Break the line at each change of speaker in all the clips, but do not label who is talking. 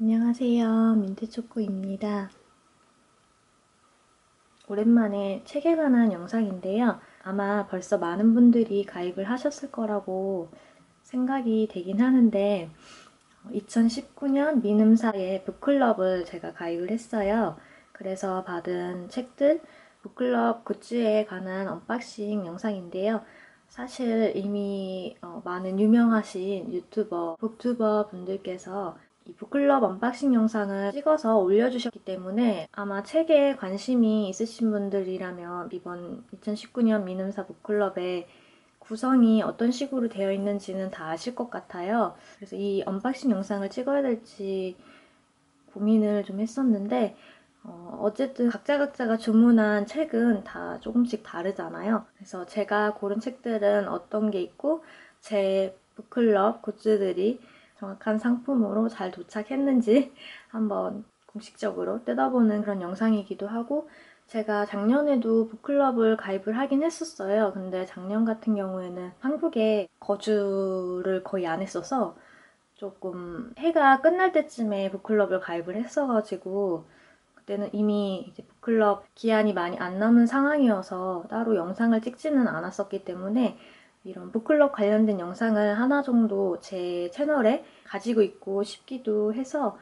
안녕하세요. 민트초코입니다. 오랜만에 책에 관한 영상인데요. 아마 벌써 많은 분들이 가입을 하셨을 거라고 생각이 되긴 하는데 2019년 미음사의 북클럽을 제가 가입을 했어요. 그래서 받은 책들, 북클럽 굿즈에 관한 언박싱 영상인데요. 사실 이미 많은 유명하신 유튜버, 북튜버 분들께서 이 북클럽 언박싱 영상을 찍어서 올려주셨기 때문에 아마 책에 관심이 있으신 분들이라면 이번 2019년 미음사 북클럽의 구성이 어떤 식으로 되어 있는지는 다 아실 것 같아요. 그래서 이 언박싱 영상을 찍어야 될지 고민을 좀 했었는데 어쨌든 각자가 주문한 책은 다 조금씩 다르잖아요. 그래서 제가 고른 책들은 어떤 게 있고 제 북클럽 굿즈들이 정확한 상품으로 잘 도착했는지 한번 공식적으로 뜯어보는 그런 영상이기도 하고, 제가 작년에도 북클럽을 가입을 하긴 했었어요. 근데 작년 같은 경우에는 한국에 거주를 거의 안 했어서 조금 해가 끝날 때쯤에 북클럽을 가입을 했어가지고 그때는 이미 이제 북클럽 기한이 많이 안 남은 상황이어서 따로 영상을 찍지는 않았었기 때문에 이런 북클럽 관련된 영상을 하나 정도 제 채널에 가지고 있고 싶기도 해서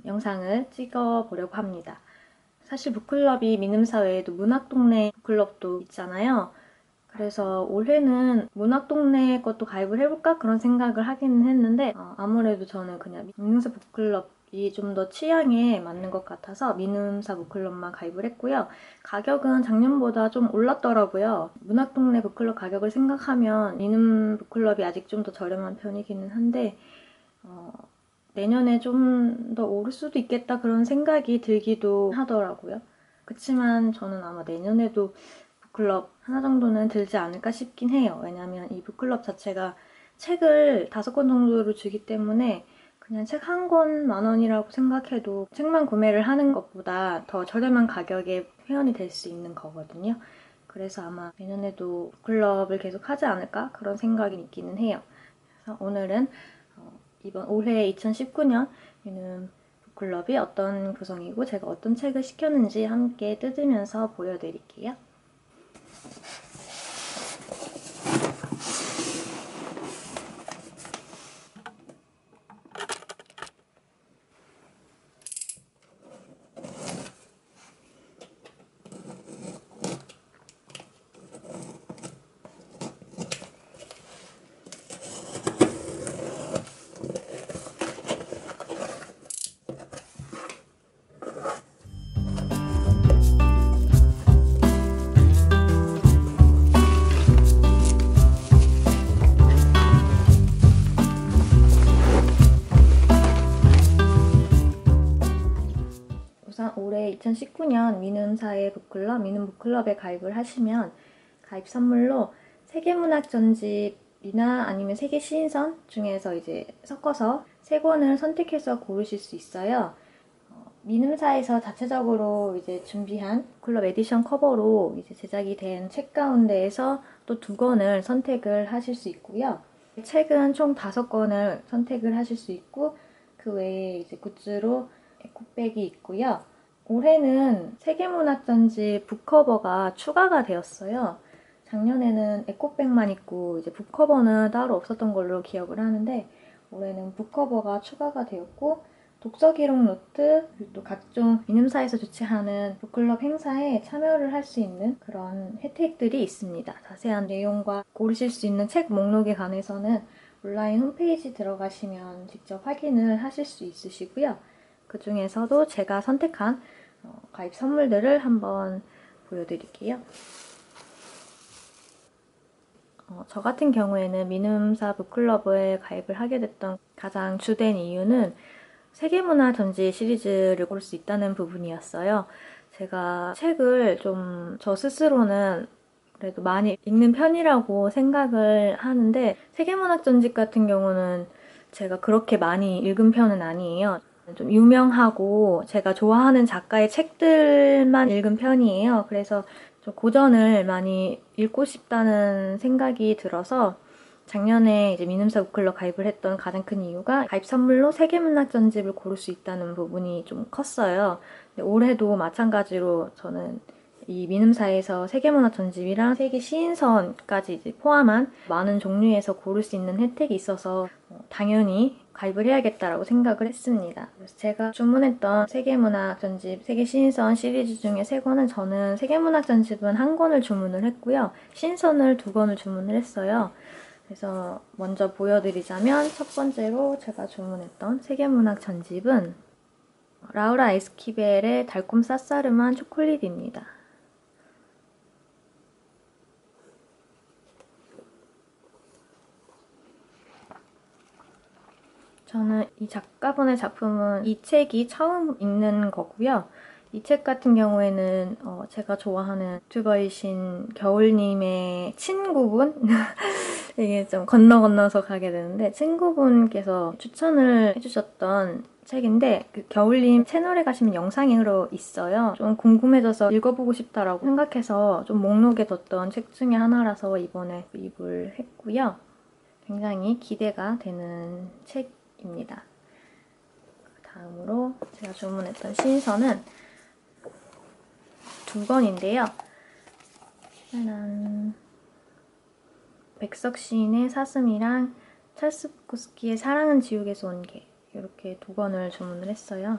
영상을 찍어 보려고 합니다. 사실 북클럽이 미음사 외에도 문학동네 북클럽도 있잖아요. 그래서 올해는 문학동네 것도 가입을 해볼까? 그런 생각을 하기는 했는데 아무래도 저는 그냥 미음사 북클럽이 좀 더 취향에 맞는 것 같아서 미음사 북클럽만 가입을 했고요. 가격은 작년보다 좀 올랐더라고요. 문학동네 북클럽 가격을 생각하면 미음 북클럽이 아직 좀 더 저렴한 편이기는 한데 내년에 좀 더 오를 수도 있겠다 그런 생각이 들기도 하더라고요. 그치만 저는 아마 내년에도 북클럽 하나 정도는 들지 않을까 싶긴 해요. 왜냐면 이 북클럽 자체가 책을 5권 정도를 주기 때문에 그냥 책 한 권 10,000원이라고 생각해도 책만 구매를 하는 것보다 더 저렴한 가격에 회원이 될 수 있는 거거든요. 그래서 아마 내년에도 북클럽을 계속 하지 않을까 그런 생각이 있기는 해요. 그래서 오늘은 이번 올해 2019년에는 북클럽이 어떤 구성이고 제가 어떤 책을 시켰는지 함께 뜯으면서 보여드릴게요. 우선 올해 2019년 미음사의 북클럽, 미음 북클럽에 가입을 하시면 가입 선물로 세계문학 전집이나 아니면 세계 시인선 중에서 이제 섞어서 3권을 선택해서 고르실 수 있어요. 미음사에서 자체적으로 이제 준비한 북클럽 에디션 커버로 이제 제작이 된 책 가운데에서 또 2권을 선택을 하실 수 있고요. 책은 총 5권을 선택을 하실 수 있고, 그 외에 이제 굿즈로 에코백이 있고요. 올해는 세계문학전지 북커버가 추가가 되었어요. 작년에는 에코백만 있고 이제 북커버는 따로 없었던 걸로 기억을 하는데, 올해는 북커버가 추가가 되었고, 독서 기록 노트, 그리고 또 각종 미음사에서 주최하는 북클럽 행사에 참여를 할 수 있는 그런 혜택들이 있습니다. 자세한 내용과 고르실 수 있는 책 목록에 관해서는 온라인 홈페이지 들어가시면 직접 확인을 하실 수 있으시고요. 그 중에서도 제가 선택한 가입 선물들을 한번 보여드릴게요. 저 같은 경우에는 미음사 북클럽에 가입을 하게 됐던 가장 주된 이유는 세계문화 전지 시리즈를 고를 수 있다는 부분이었어요. 제가 책을 좀 저 스스로는 그래도 많이 읽는 편이라고 생각을 하는데, 세계문학 전집 같은 경우는 제가 그렇게 많이 읽은 편은 아니에요. 좀 유명하고 제가 좋아하는 작가의 책들만 읽은 편이에요. 그래서 좀 고전을 많이 읽고 싶다는 생각이 들어서 작년에 이제 미음사 북클럽 가입을 했던 가장 큰 이유가 가입 선물로 세계문학 전집을 고를 수 있다는 부분이 좀 컸어요. 근데 올해도 마찬가지로 저는 이 미음사에서 세계문학 전집이랑 세계 시인선까지 이제 포함한 많은 종류에서 고를 수 있는 혜택이 있어서 당연히 가입을 해야겠다라고 생각을 했습니다. 그래서 제가 주문했던 세계문학 전집, 세계 시인선 시리즈 중에 3권은 저는 세계문학 전집은 1권을 주문을 했고요. 시인선을 2권을 주문을 했어요. 그래서 먼저 보여드리자면 첫 번째로 제가 주문했던 세계문학 전집은 라우라 에스키벨의 달콤 쌉싸름한 초콜릿입니다. 저는 이 작가분의 작품은 이 책이 처음 읽는 거고요. 이 책 같은 경우에는 제가 좋아하는 유튜버이신 겨울님의 친구분? 이게 좀 건너서 가게 되는데 친구분께서 추천을 해주셨던 책인데 그 겨울님 채널에 가시면 영상으로 있어요. 좀 궁금해져서 읽어보고 싶다라고 생각해서 좀 목록에 뒀던 책 중에 하나라서 이번에 구입을 했고요. 굉장히 기대가 되는 책입니다. 다음으로 제가 주문했던 시인선은 2권인데요. 짜란. 백석 시인의 사슴이랑 찰스 부코스키의 사랑은 지옥에서 온 개, 이렇게 2권을 주문을 했어요.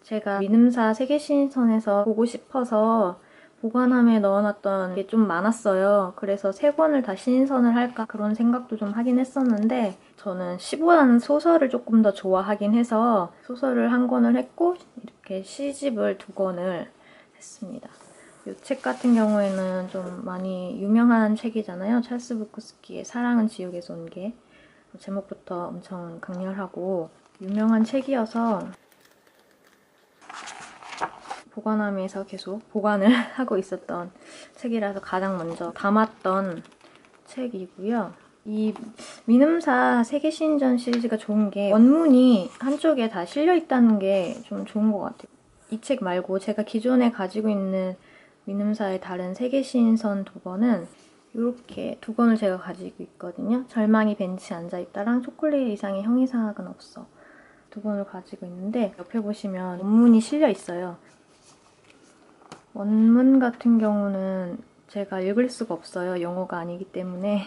제가 미음사 세계시인선에서 보고 싶어서 보관함에 넣어놨던 게 좀 많았어요. 그래서 3권을 다 시인선을 할까 그런 생각도 좀 하긴 했었는데 저는 시보다는 소설을 조금 더 좋아하긴 해서 소설을 1권을 했고 이렇게 시집을 2권을 했습니다. 이 책 같은 경우에는 좀 많이 유명한 책이잖아요. 찰스 부코스키의 사랑은 지옥에서 온 게. 제목부터 엄청 강렬하고 유명한 책이어서 보관함에서 계속 보관을 하고 있었던 책이라서 가장 먼저 담았던 책이고요. 이 미음사 세계시인전 시리즈가 좋은 게 원문이 한쪽에 다 실려있다는 게 좀 좋은 것 같아요. 이 책 말고 제가 기존에 가지고 있는 미음사의 다른 세계시인선 2권은 이렇게 2권을 제가 가지고 있거든요. 절망이 벤치에 앉아있다랑 초콜릿 이상의 형이상학은 없어. 2권을 가지고 있는데 옆에 보시면 원문이 실려 있어요. 원문 같은 경우는 제가 읽을 수가 없어요. 영어가 아니기 때문에.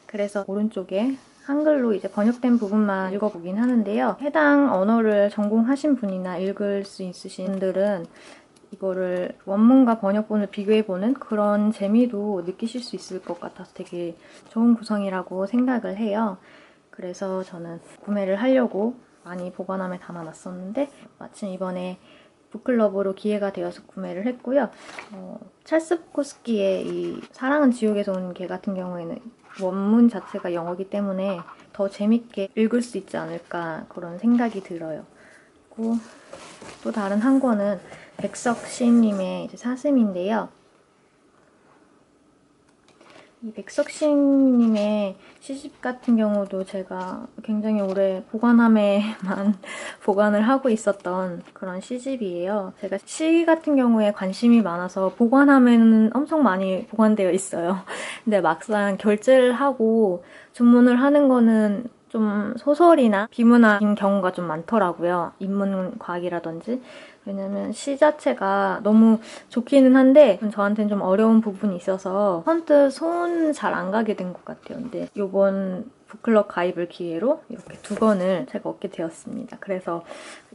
그래서 오른쪽에 한글로 이제 번역된 부분만 읽어보긴 하는데요. 해당 언어를 전공하신 분이나 읽을 수 있으신 분들은 이거를 원문과 번역본을 비교해보는 그런 재미도 느끼실 수 있을 것 같아서 되게 좋은 구성이라고 생각을 해요. 그래서 저는 구매를 하려고 많이 보관함에 담아놨었는데 마침 이번에 북클럽으로 기회가 되어서 구매를 했고요. 찰스 부코스키의 이 사랑은 지옥에서 온 개 같은 경우에는 원문 자체가 영어이기 때문에 더 재밌게 읽을 수 있지 않을까 그런 생각이 들어요. 그리고 또 다른 한 권은 백석 시인님의 사슴인데요. 이 백석 시인님의 시집 같은 경우도 제가 굉장히 오래 보관함에만 보관을 하고 있었던 그런 시집이에요. 제가 시 같은 경우에 관심이 많아서 보관함에는 엄청 많이 보관되어 있어요. 근데 막상 결제를 하고 주문을 하는 거는 좀 소설이나 비문학인 경우가 좀 많더라고요. 인문과학이라든지. 왜냐면 시 자체가 너무 좋기는 한데 저한테는 좀 어려운 부분이 있어서 선뜻 손 잘 안 가게 된 것 같아요. 근데 이번 북클럽 가입을 기회로 이렇게 2권을 제가 얻게 되었습니다. 그래서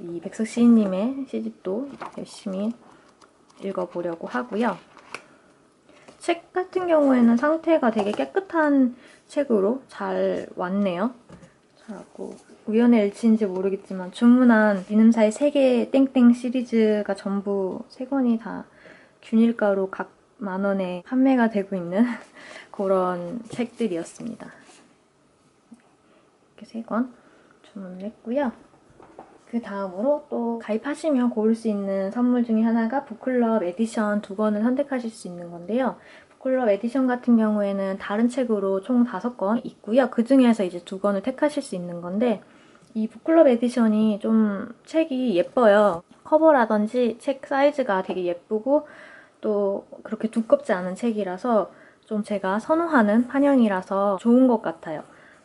이 백석 시인님의 시집도 열심히 읽어보려고 하고요. 책 같은 경우에는 상태가 되게 깨끗한 책으로 잘 왔네요. 잘왔고 우연의 일치인지 모르겠지만 주문한 미음사의 세계 땡땡 시리즈가 전부 3권이 다 균일가로 각 10,000원에 판매가 되고 있는 그런 책들이었습니다. 이렇게 3권 주문을 했고요. 그 다음으로 또 가입하시면 고를 수 있는 선물 중에 하나가 북클럽 에디션 2권을 선택하실 수 있는 건데요. 북클럽 에디션 같은 경우에는 다른 책으로 총 5권 있고요. 그 중에서 이제 2권을 택하실 수 있는 건데 이 북클럽 에디션이 좀 책이 예뻐요. 커버라든지 책 사이즈가 되게 예쁘고 또 그렇게 두껍지 않은 책이라서 좀 제가 선호하는 판형이라서 좋은 것 같아요.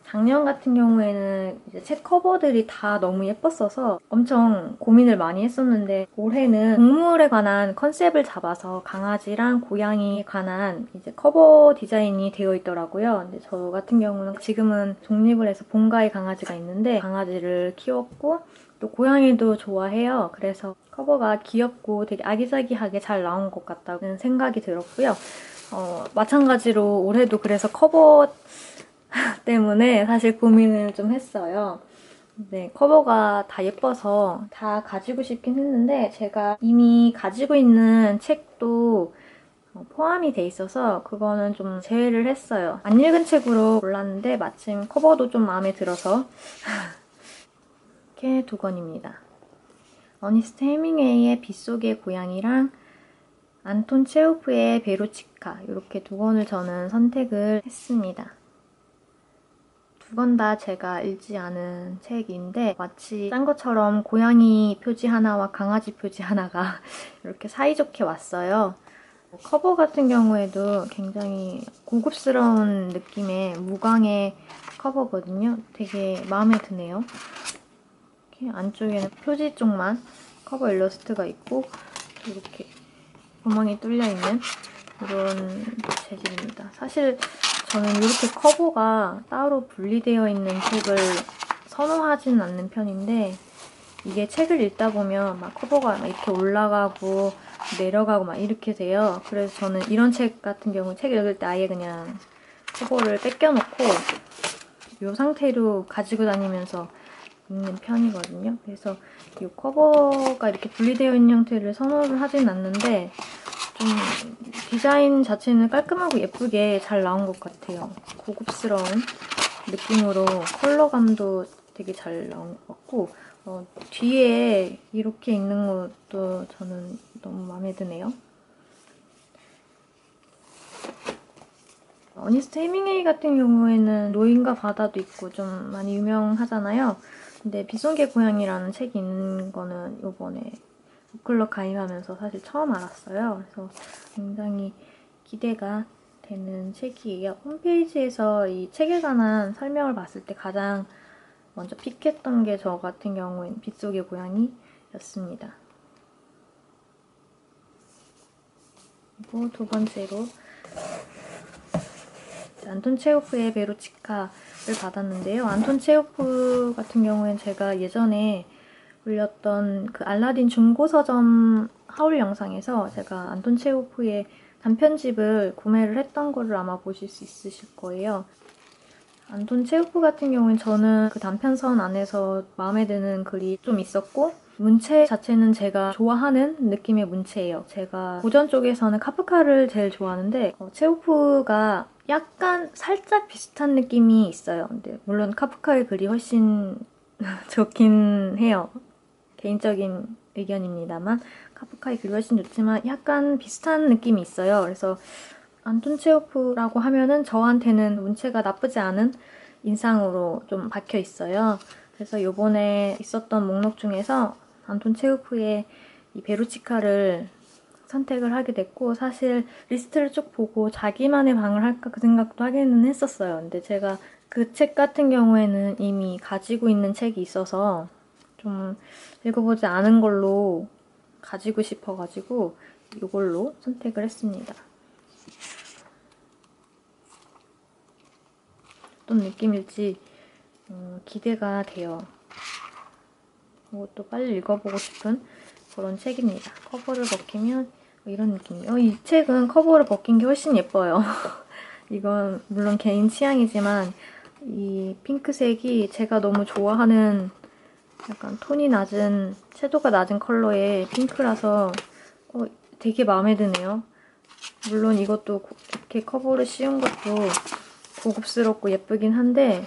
작년 같은 경우에는 이제 책 커버들이 다 너무 예뻤어서 엄청 고민을 많이 했었는데 올해는 동물에 관한 컨셉을 잡아서 강아지랑 고양이에 관한 이제 커버 디자인이 되어 있더라고요. 근데 저 같은 경우는 지금은 독립을 해서 본가에 강아지가 있는데 강아지를 키웠고 또 고양이도 좋아해요. 그래서 커버가 귀엽고 되게 아기자기하게 잘 나온 것 같다는 생각이 들었고요. 마찬가지로 올해도 그래서 커버 때문에 사실 고민을 좀 했어요. 네, 커버가 다 예뻐서 다 가지고 싶긴 했는데 제가 이미 가지고 있는 책도 포함이 돼 있어서 그거는 좀 제외를 했어요. 안 읽은 책으로 골랐는데 마침 커버도 좀 마음에 들어서 이렇게 두 권입니다. 어니스트 헤밍웨이의 빗속의 고양이랑 안톤 체호프의 베로치카 이렇게 두 권을 저는 선택을 했습니다. 두 권 다 제가 읽지 않은 책인데 마치 짠 것처럼 고양이 표지 하나와 강아지 표지 하나가 이렇게 사이좋게 왔어요. 커버 같은 경우에도 굉장히 고급스러운 느낌의 무광의 커버거든요. 되게 마음에 드네요. 이렇게 안쪽에는 표지 쪽만 커버 일러스트가 있고 이렇게 구멍이 뚫려있는 이런 재질입니다. 사실 저는 이렇게 커버가 따로 분리되어 있는 책을 선호하진 않는 편인데 이게 책을 읽다 보면 막 커버가 막 이렇게 올라가고 내려가고 막 이렇게 돼요. 그래서 저는 이런 책 같은 경우 책 읽을 때 아예 그냥 커버를 뺏겨놓고 이 상태로 가지고 다니면서 읽는 편이거든요. 그래서 이 커버가 이렇게 분리되어 있는 형태를 선호를 하진 않는데 좀 디자인 자체는 깔끔하고 예쁘게 잘 나온 것 같아요. 고급스러운 느낌으로 컬러감도 되게 잘 나온 것 같고 뒤에 이렇게 있는 것도 저는 너무 마음에 드네요. 어니스트 헤밍웨이 같은 경우에는 노인과 바다도 있고 좀 많이 유명하잖아요. 근데 빗속의 고양이라는 책이 있는 거는 이번에 북클럽 가입하면서 사실 처음 알았어요. 그래서 굉장히 기대가 되는 책이에요. 홈페이지에서 이 책에 관한 설명을 봤을 때 가장 먼저 픽했던 게 저 같은 경우에는 빗속의 고양이였습니다. 그리고 두 번째로 안톤 체호프의 베로치카를 받았는데요. 안톤 체호프 같은 경우에는 제가 예전에 올렸던 그 알라딘 중고서점 하울 영상에서 제가 안톤 체호프의 단편집을 구매를 했던 거를 아마 보실 수 있으실 거예요. 안톤 체호프 같은 경우는 저는 그 단편선 안에서 마음에 드는 글이 좀 있었고 문체 자체는 제가 좋아하는 느낌의 문체예요. 제가 고전 쪽에서는 카프카를 제일 좋아하는데 체호프가 약간 살짝 비슷한 느낌이 있어요. 근데 물론 카프카의 글이 훨씬 좋긴 해요. 개인적인 의견입니다만 카프카의 글이 훨씬 좋지만 약간 비슷한 느낌이 있어요. 그래서 안톤 체호프라고 하면은 저한테는 문체가 나쁘지 않은 인상으로 좀 박혀 있어요. 그래서 요번에 있었던 목록 중에서 안톤 체호프의 이 베루치카를 선택을 하게 됐고 사실 리스트를 쭉 보고 자기만의 방을 할까 그 생각도 하기는 했었어요. 근데 제가 그 책 같은 경우에는 이미 가지고 있는 책이 있어서 좀 읽어보지 않은 걸로 가지고 싶어가지고 이걸로 선택을 했습니다. 어떤 느낌일지 기대가 돼요. 이것도 빨리 읽어보고 싶은 그런 책입니다. 커버를 벗기면 이런 느낌이에요. 이 책은 커버를 벗긴 게 훨씬 예뻐요. 이건 물론 개인 취향이지만 이 핑크색이 제가 너무 좋아하는 약간 톤이 낮은, 채도가 낮은 컬러의 핑크라서 되게 마음에 드네요. 물론 이것도 이렇게 커버를 씌운 것도 고급스럽고 예쁘긴 한데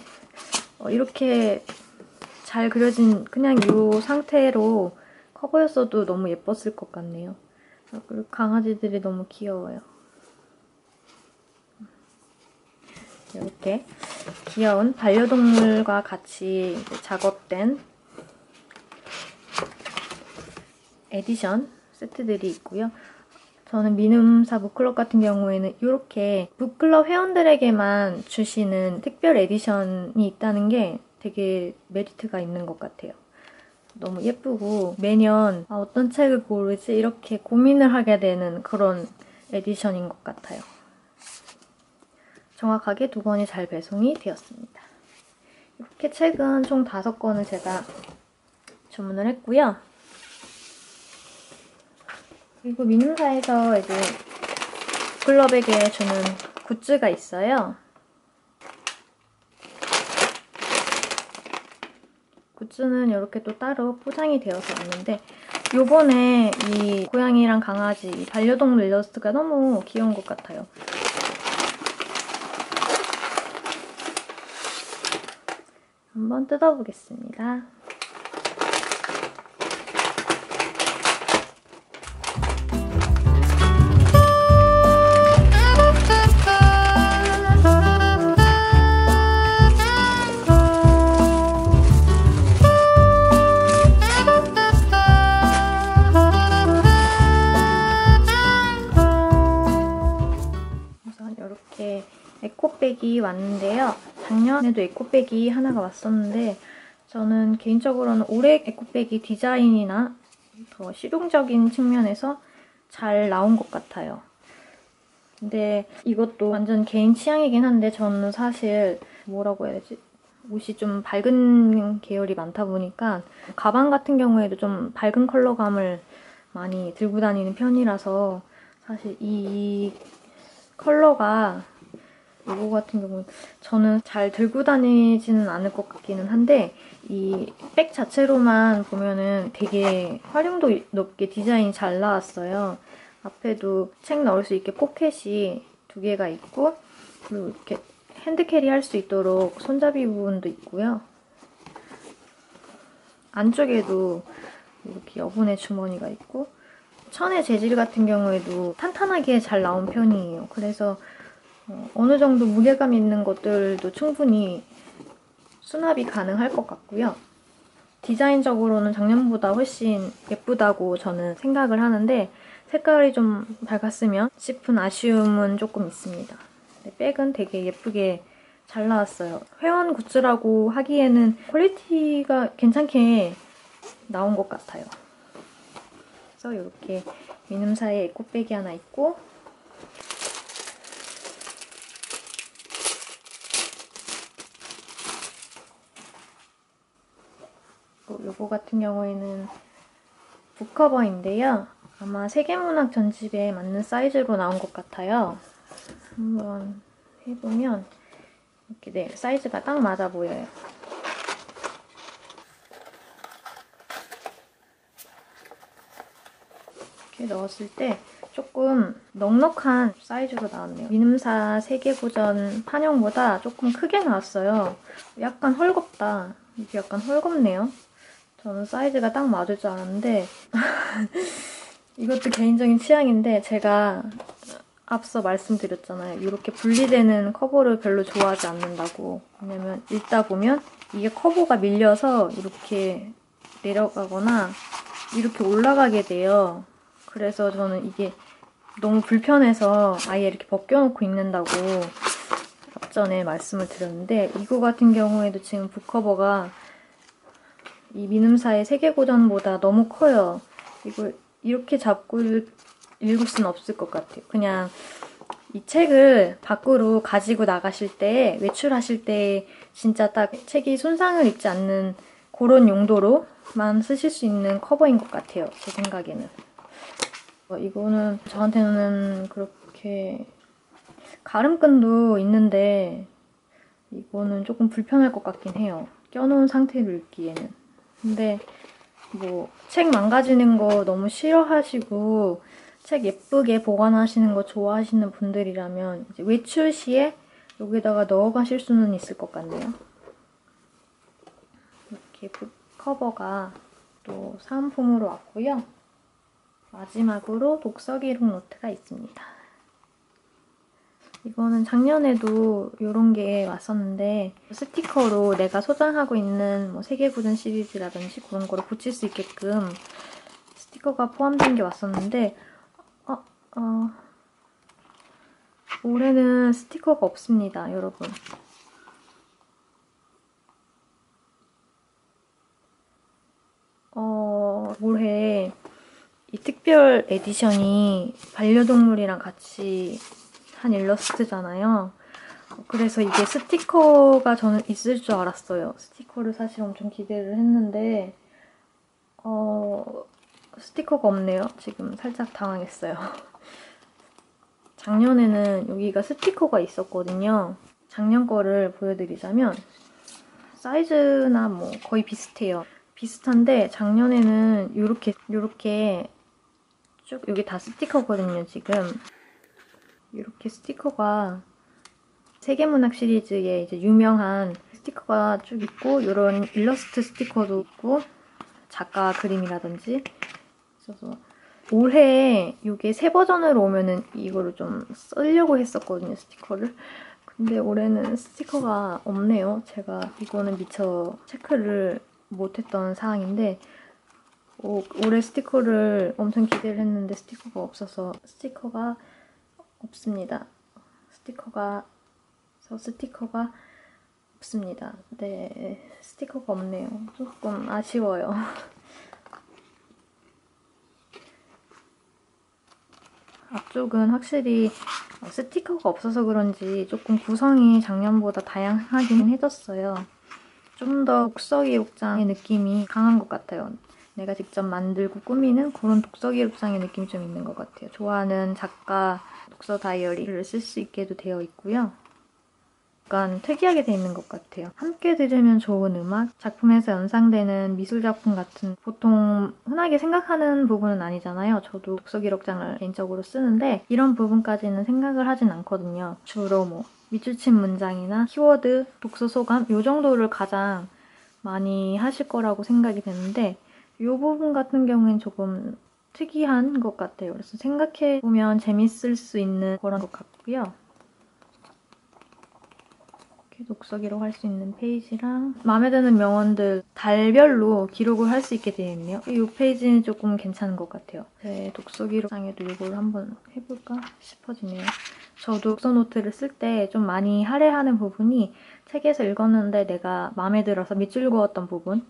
이렇게 잘 그려진 그냥 이 상태로 커버였어도 너무 예뻤을 것 같네요. 그리고 강아지들이 너무 귀여워요. 이렇게 귀여운 반려동물과 같이 작업된 에디션 세트들이 있고요. 저는 미눔사 북클럽 같은 경우에는 이렇게 북클럽 회원들에게만 주시는 특별 에디션이 있다는 게 되게 메리트가 있는 것 같아요. 너무 예쁘고 매년 어떤 책을 고르지 이렇게 고민을 하게 되는 그런 에디션인 것 같아요. 정확하게 2권이 잘 배송이 되었습니다. 이렇게 책은 총 5권을 제가 주문을 했고요. 그리고 미눔사에서 이제 북클럽에게 주는 굿즈가 있어요. 굿즈는 이렇게 또 따로 포장이 되어서 왔는데 요번에 이 고양이랑 강아지 반려동물 일러스트가 너무 귀여운 것 같아요. 한번 뜯어보겠습니다. 이렇게 에코백이 왔는데요. 작년에도 에코백이 하나가 왔었는데 저는 개인적으로는 올해 에코백이 디자인이나 더 실용적인 측면에서 잘 나온 것 같아요. 근데 이것도 완전 개인 취향이긴 한데 저는 사실 뭐라고 해야 되지? 옷이 좀 밝은 계열이 많다 보니까 가방 같은 경우에도 좀 밝은 컬러감을 많이 들고 다니는 편이라서 사실 이 컬러가 이거 같은 경우는 저는 잘 들고 다니지는 않을 것 같기는 한데 이 백 자체로만 보면은 되게 활용도 높게 디자인이 잘 나왔어요. 앞에도 책 넣을 수 있게 포켓이 2개가 있고 그리고 이렇게 핸드캐리 할 수 있도록 손잡이 부분도 있고요. 안쪽에도 이렇게 여분의 주머니가 있고 천의 재질 같은 경우에도 탄탄하게 잘 나온 편이에요. 그래서 어느 정도 무게감 있는 것들도 충분히 수납이 가능할 것 같고요. 디자인적으로는 작년보다 훨씬 예쁘다고 저는 생각을 하는데 색깔이 좀 밝았으면 싶은 아쉬움은 조금 있습니다. 백은 되게 예쁘게 잘 나왔어요. 회원 굿즈라고 하기에는 퀄리티가 괜찮게 나온 것 같아요. 그래서 이렇게 미눔사의 에코백이 하나 있고 요거 같은 경우에는 북커버인데요. 아마 세계문학 전집에 맞는 사이즈로 나온 것 같아요. 한번 해보면 이렇게 네, 사이즈가 딱 맞아 보여요. 이렇게 넣었을 때 조금 넉넉한 사이즈로 나왔네요. 미눔사 세계고전 판형보다 조금 크게 나왔어요. 약간 헐겁다. 이게 약간 헐겁네요. 저는 사이즈가 딱 맞을 줄 알았는데 이것도 개인적인 취향인데 제가 앞서 말씀드렸잖아요. 이렇게 분리되는 커버를 별로 좋아하지 않는다고. 왜냐면 읽다 보면 이게 커버가 밀려서 이렇게 내려가거나 이렇게 올라가게 돼요. 그래서 저는 이게 너무 불편해서 아예 이렇게 벗겨놓고 읽는다고 앞전에 말씀을 드렸는데 이거 같은 경우에도 지금 북커버가 이 미눔사의 세계고전보다 너무 커요. 이걸 이렇게 잡고 읽을 수는 없을 것 같아요. 그냥 이 책을 밖으로 가지고 나가실 때, 외출하실 때 진짜 딱 책이 손상을 입지 않는 그런 용도로만 쓰실 수 있는 커버인 것 같아요. 제 생각에는. 이거는 저한테는 그렇게 가름끈도 있는데 이거는 조금 불편할 것 같긴 해요. 껴놓은 상태로 읽기에는. 근데 뭐 책 망가지는 거 너무 싫어하시고 책 예쁘게 보관하시는 거 좋아하시는 분들이라면 이제 외출 시에 여기다가 넣어가실 수는 있을 것 같네요. 이렇게 북커버가 또 사은품으로 왔고요. 마지막으로 독서 기록 노트가 있습니다. 이거는 작년에도 이런 게 왔었는데 스티커로 내가 소장하고 있는 뭐 세계고전 시리즈라든지 그런 거를 붙일 수 있게끔 스티커가 포함된 게 왔었는데 올해는 스티커가 없습니다, 여러분. 올해 이 특별 에디션이 반려동물이랑 같이 한 일러스트잖아요. 그래서 이게 스티커가 저는 있을 줄 알았어요. 스티커를 사실 엄청 기대를 했는데 스티커가 없네요. 지금 살짝 당황했어요. 작년에는 여기가 스티커가 있었거든요. 작년 거를 보여드리자면 사이즈나 뭐 거의 비슷해요. 비슷한데 작년에는 요렇게 쭉 여기 다 스티커거든요, 지금. 이렇게 스티커가 세계문학 시리즈에 이제 유명한 스티커가 쭉 있고 이런 일러스트 스티커도 있고 작가 그림이라든지 있어서 올해 이게 새 버전으로 오면은 이거를 좀 쓰려고 했었거든요, 스티커를. 근데 올해는 스티커가 없네요. 제가 이거는 미처 체크를 못했던 사항인데 올해 스티커를 엄청 기대를 했는데 스티커가 없어서 스티커가 없습니다. 스티커가 없습니다. 네, 스티커가 없네요. 조금 아쉬워요. 앞쪽은 확실히 스티커가 없어서 그런지 조금 구성이 작년보다 다양하긴 해졌어요. 좀 더 독서기록장의 느낌이 강한 것 같아요. 내가 직접 만들고 꾸미는 그런 독서기록장의 느낌이 좀 있는 것 같아요. 좋아하는 작가 독서 다이어리를 쓸 수 있게도 되어 있고요. 약간 특이하게 돼 있는 것 같아요. 함께 들으면 좋은 음악, 작품에서 연상되는 미술작품 같은 보통 흔하게 생각하는 부분은 아니잖아요. 저도 독서기록장을 개인적으로 쓰는데 이런 부분까지는 생각을 하진 않거든요. 주로 뭐 밑줄친 문장이나 키워드, 독서 소감 이 정도를 가장 많이 하실 거라고 생각이 되는데 이 부분 같은 경우엔 조금 특이한 것 같아요. 그래서 생각해보면 재밌을 수 있는 그런 것 같고요. 독서 기록할 수 있는 페이지랑 마음에 드는 명언들 달별로 기록을 할 수 있게 되어 있네요. 이 페이지는 조금 괜찮은 것 같아요. 제 독서 기록장에도 이걸 한번 해볼까 싶어지네요. 저도 독서 노트를 쓸 때 좀 많이 할애하는 부분이 책에서 읽었는데 내가 마음에 들어서 밑줄 그었던 부분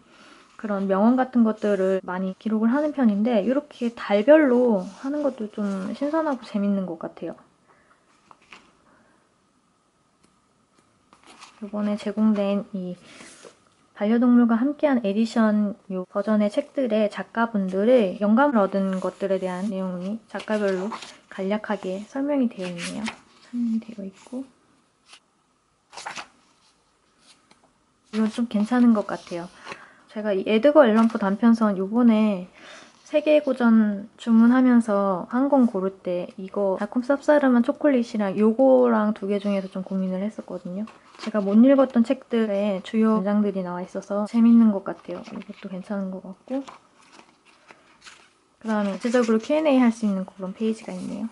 그런 명언 같은 것들을 많이 기록을 하는 편인데 이렇게 달별로 하는 것도 좀 신선하고 재밌는 것 같아요. 이번에 제공된 이 반려동물과 함께한 에디션 요 버전의 책들의 작가분들의 영감을 얻은 것들에 대한 내용이 작가별로 간략하게 설명이 되어 있네요. 설명이 되어 있고 이건 좀 괜찮은 것 같아요. 제가 이 에드거 앨런 포 단편선 요번에 세계고전 주문하면서 한 권 고를 때 이거 달콤 쌉싸름한 초콜릿이랑 요거랑 두 개 중에서 좀 고민을 했었거든요. 제가 못 읽었던 책들에 주요 문장들이 나와 있어서 재밌는 것 같아요. 이것도 괜찮은 것 같고 그 다음에 구체적으로 Q&A 할 수 있는 그런 페이지가 있네요.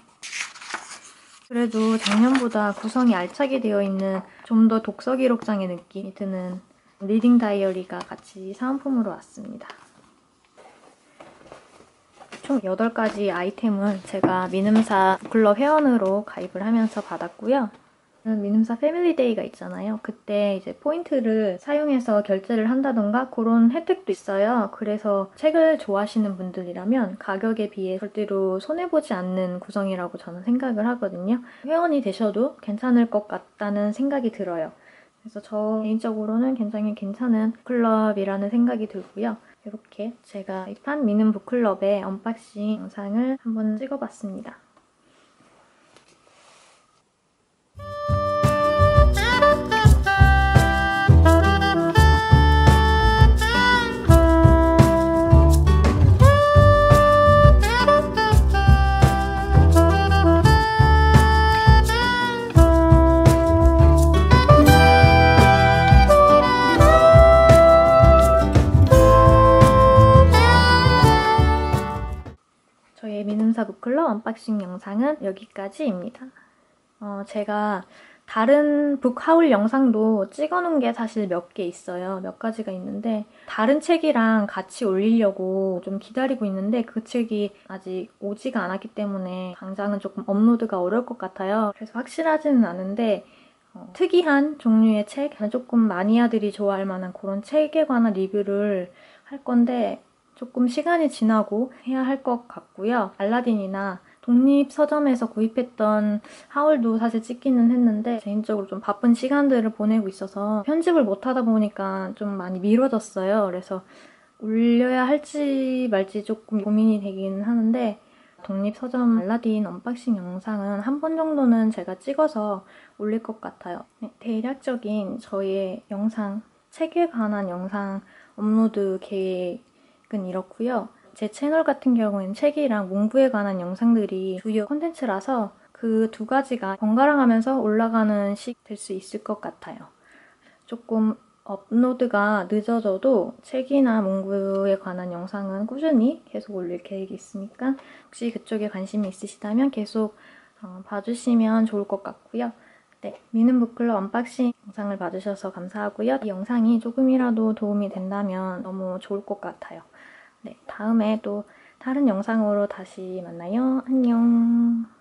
그래도 작년보다 구성이 알차게 되어 있는 좀 더 독서 기록장의 느낌이 드는 리딩 다이어리가 같이 사은품으로 왔습니다. 총 8가지 아이템은 제가 미눔사 클럽 회원으로 가입을 하면서 받았고요. 미눔사 패밀리데이가 있잖아요. 그때 이제 포인트를 사용해서 결제를 한다던가 그런 혜택도 있어요. 그래서 책을 좋아하시는 분들이라면 가격에 비해 절대로 손해보지 않는 구성이라고 저는 생각을 하거든요. 회원이 되셔도 괜찮을 것 같다는 생각이 들어요. 그래서 저 개인적으로는 굉장히 괜찮은 클럽이라는 생각이 들고요. 이렇게 제가 가입한 미눔 북클럽의 언박싱 영상을 한번 찍어봤습니다. 저의 미눔사 북클럽 언박싱 영상은 여기까지입니다. 제가 다른 북하울 영상도 찍어놓은 게 사실 몇 개 있어요. 몇 가지가 있는데 다른 책이랑 같이 올리려고 좀 기다리고 있는데 그 책이 아직 오지가 않았기 때문에 당장은 조금 업로드가 어려울 것 같아요. 그래서 확실하지는 않은데 특이한 종류의 책, 조금 마니아들이 좋아할 만한 그런 책에 관한 리뷰를 할 건데 조금 시간이 지나고 해야 할 것 같고요. 알라딘이나 독립서점에서 구입했던 하울도 사실 찍기는 했는데 개인적으로 좀 바쁜 시간들을 보내고 있어서 편집을 못하다 보니까 좀 많이 미뤄졌어요. 그래서 올려야 할지 말지 조금 고민이 되긴 하는데 독립서점 알라딘 언박싱 영상은 한 번 정도는 제가 찍어서 올릴 것 같아요. 네, 대략적인 저희의 영상, 책에 관한 영상 업로드 계획은 이렇고요. 제 채널 같은 경우에는 책이랑 문구에 관한 영상들이 주요 콘텐츠라서 그 두 가지가 번갈아 가면서 올라가는 식 될 수 있을 것 같아요. 조금 업로드가 늦어져도 책이나 문구에 관한 영상은 꾸준히 계속 올릴 계획이 있으니까 혹시 그쪽에 관심이 있으시다면 계속 봐주시면 좋을 것 같고요. 네, 미는 북클럽 언박싱 영상을 봐주셔서 감사하고요. 이 영상이 조금이라도 도움이 된다면 너무 좋을 것 같아요. 네, 다음에 또 다른 영상으로 다시 만나요. 안녕.